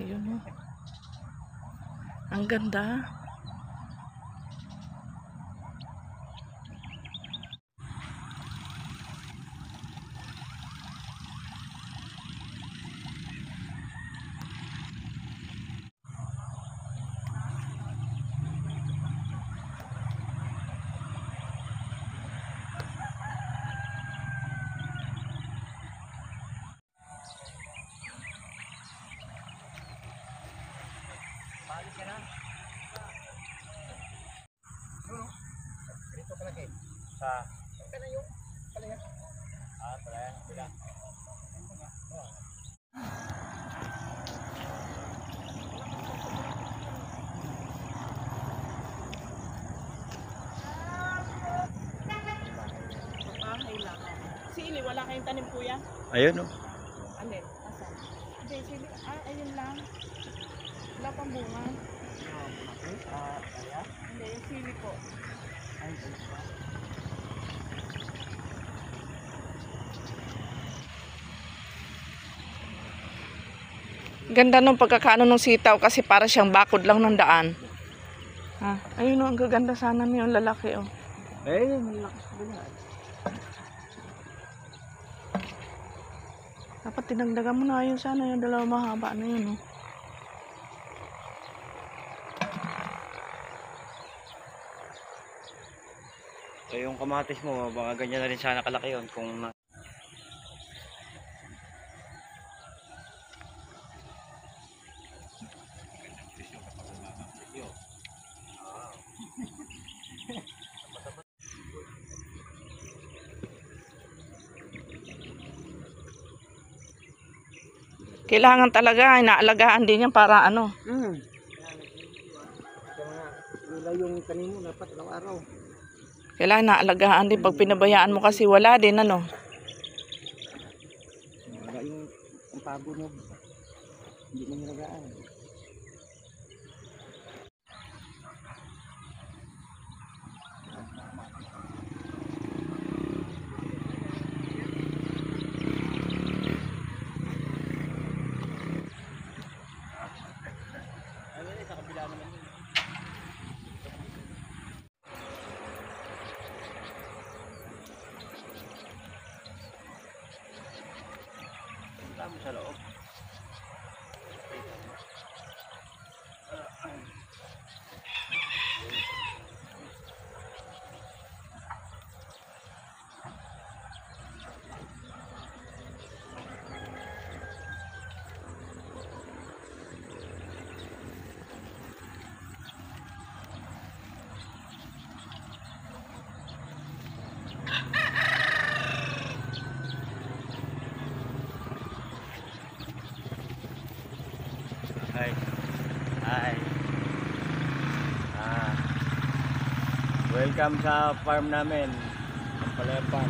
Ayun o. Ang ganda. Dito ka lagi. Sa ka na yung palingat. Pala, bila. Bahay lang. Sili, wala kayong tanim kuya? Ayun oh. Alin? Asan? Hindi, sili. Ayun lang. Wala pang bunga. Hindi, yung sili po. Ganda nung pagkakaano ng sitaw kasi para siyang bakod lang ng daan. Ayun o, ang gaganda sana niyo, lalaki o. Malakas ko na. Dapat tinagdagan mo na yun sana, yung dalawa mahaba na yun o. So yung kamatis mo, baka ganyan na rin sana kalaki yun kung Kailangan talaga, inaalagaan din yan para ano. Wala yung tanim mo dapat araw-araw. Kailangan inaalagaan din. Pag pinabayaan mo kasi wala din ano. Wala yung pago mo. Hindi mo nilagaan. Sa kabila naman yun. Tama sa loob. Hi. Hi. Welcome sa farm namin. Ang Palayapan.